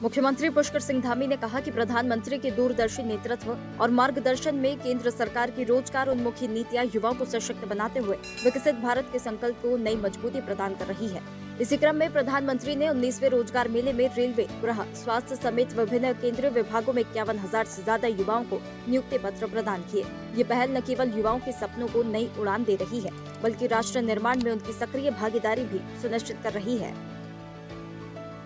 मुख्यमंत्री पुष्कर सिंह धामी ने कहा कि प्रधानमंत्री के दूरदर्शी नेतृत्व और मार्गदर्शन में केंद्र सरकार की रोजगार उन्मुखी नीतियां युवाओं को सशक्त बनाते हुए विकसित भारत के संकल्प को नई मजबूती प्रदान कर रही है। इसी क्रम में प्रधानमंत्री ने 19वें रोजगार मेले में रेलवे, गृह, स्वास्थ्य समेत विभिन्न केंद्रीय विभागों में 51,000 से ज्यादा युवाओं को नियुक्ति पत्र प्रदान किए। ये पहल न केवल युवाओं के सपनों को नई उड़ान दे रही है, बल्कि राष्ट्र निर्माण में उनकी सक्रिय भागीदारी भी सुनिश्चित कर रही है।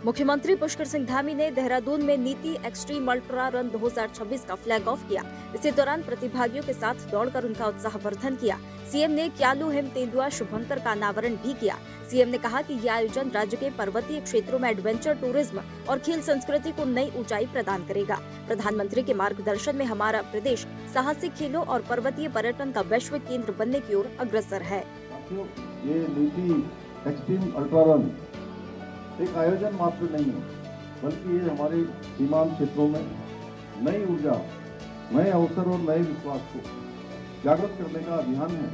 मुख्यमंत्री पुष्कर सिंह धामी ने देहरादून में नीति एक्सट्रीम अल्ट्रा रन 2026 का फ्लैग ऑफ किया। इसी दौरान प्रतिभागियों के साथ दौड़कर उनका उत्साहवर्धन किया। सीएम ने क्यालू हिम तेंदुआ शुभंकर का अनावरण भी किया। सीएम ने कहा कि यह आयोजन राज्य के पर्वतीय क्षेत्रों में एडवेंचर टूरिज्म और खेल संस्कृति को नई ऊंचाई प्रदान करेगा। प्रधानमंत्री के मार्गदर्शन में हमारा प्रदेश साहसिक खेलों और पर्वतीय पर्यटन का वैश्विक केंद्र बनने की ओर अग्रसर है। ये नीति एक्सट्रीम अल्ट्रा रन एक आयोजन मात्र नहीं है, बल्कि ये हमारे सीमांत क्षेत्रों में नई ऊर्जा, नए अवसर और नए विश्वास को जागृत करने का अभियान है।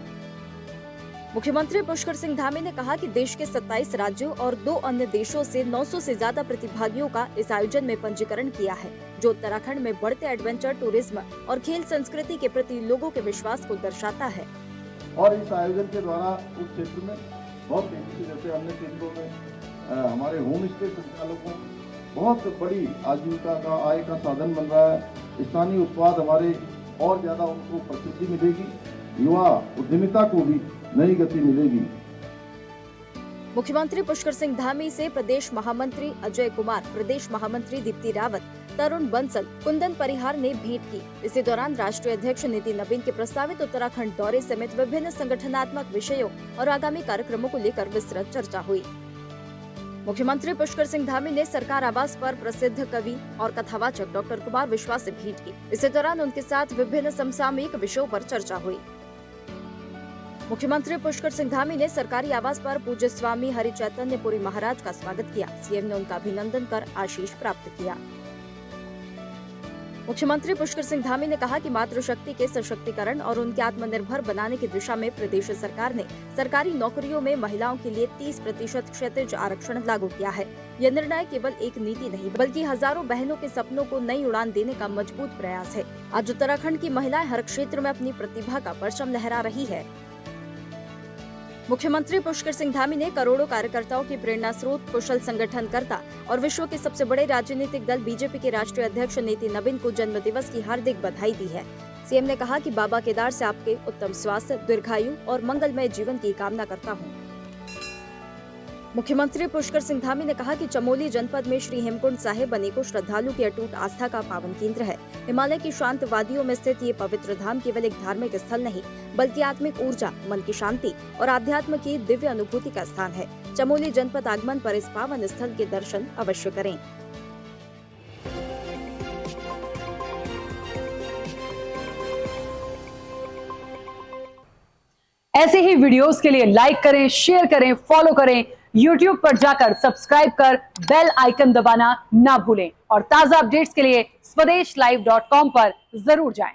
मुख्यमंत्री पुष्कर सिंह धामी ने कहा कि देश के 27 राज्यों और 2 अन्य देशों से 900 से ज्यादा प्रतिभागियों का इस आयोजन में पंजीकरण किया है, जो उत्तराखंड में बढ़ते एडवेंचर टूरिज्म और खेल संस्कृति के प्रति लोगों के विश्वास को दर्शाता है। और इस आयोजन के द्वारा उस क्षेत्र में बहुत तेजी से, जैसे अन्य केंद्रों में हमारे होम स्टे संचालकों बहुत बड़ी आजीविका का, आय का साधन बन रहा है। स्थानीय उत्पाद हमारे और ज्यादा उनको प्रसिद्धि मिलेगी, युवा उद्यमिता को भी नई गति मिलेगी। मुख्यमंत्री पुष्कर सिंह धामी से प्रदेश महामंत्री अजय कुमार, प्रदेश महामंत्री दीप्ति रावत, तरुण बंसल, कुंदन परिहार ने भेंट की। इसी दौरान राष्ट्रीय अध्यक्ष नितिन नवीन के प्रस्तावित उत्तराखंड दौरे समेत विभिन्न संगठनात्मक विषयों और आगामी कार्यक्रमों को लेकर विस्तृत चर्चा हुई। मुख्यमंत्री पुष्कर सिंह धामी ने सरकार आवास पर प्रसिद्ध कवि और कथावाचक डॉक्टर कुमार विश्वास से भेंट की। इसी दौरान उनके साथ विभिन्न समसामयिक विषयों पर चर्चा हुई। मुख्यमंत्री पुष्कर सिंह धामी ने सरकारी आवास पर पूज्य स्वामी हरि चैतन्यपुरी महाराज का स्वागत किया। सीएम ने उनका अभिनंदन कर आशीष प्राप्त किया। मुख्यमंत्री पुष्कर सिंह धामी ने कहा कि मातृशक्ति के सशक्तिकरण और उनके आत्मनिर्भर बनाने की दिशा में प्रदेश सरकार ने सरकारी नौकरियों में महिलाओं के लिए 30% क्षैतिज आरक्षण लागू किया है। यह निर्णय केवल एक नीति नहीं, बल्कि हजारों बहनों के सपनों को नई उड़ान देने का मजबूत प्रयास है। आज उत्तराखंड की महिलाएं हर क्षेत्र में अपनी प्रतिभा का परचम लहरा रही है। मुख्यमंत्री पुष्कर सिंह धामी ने करोड़ों कार्यकर्ताओं की प्रेरणा स्रोत, कुशल संगठनकर्ता और विश्व के सबसे बड़े राजनीतिक दल बीजेपी के राष्ट्रीय अध्यक्ष नितिन नवीन को जन्म दिवस की हार्दिक बधाई दी है। सीएम ने कहा कि बाबा केदार से आपके उत्तम स्वास्थ्य, दीर्घायु और मंगलमय जीवन की कामना करता हूँ। मुख्यमंत्री पुष्कर सिंह धामी ने कहा कि चमोली जनपद में श्री हेमकुंड साहिब अनेकों श्रद्धालु की अटूट आस्था का पावन केंद्र है। हिमालय की शांत वादियों में स्थित ये पवित्र धाम केवल एक धार्मिक स्थल नहीं, बल्कि आत्मिक ऊर्जा, मन की शांति और आध्यात्म की दिव्य अनुभूति का स्थान है। चमोली जनपद आगमन पर इस पावन स्थल के दर्शन अवश्य करें। ऐसे ही वीडियोस के लिए लाइक करें, शेयर करें, फॉलो करें। YouTube पर जाकर सब्सक्राइब कर बेल आइकन दबाना ना भूलें और ताजा अपडेट्स के लिए swedeshlive.com पर जरूर जाएं।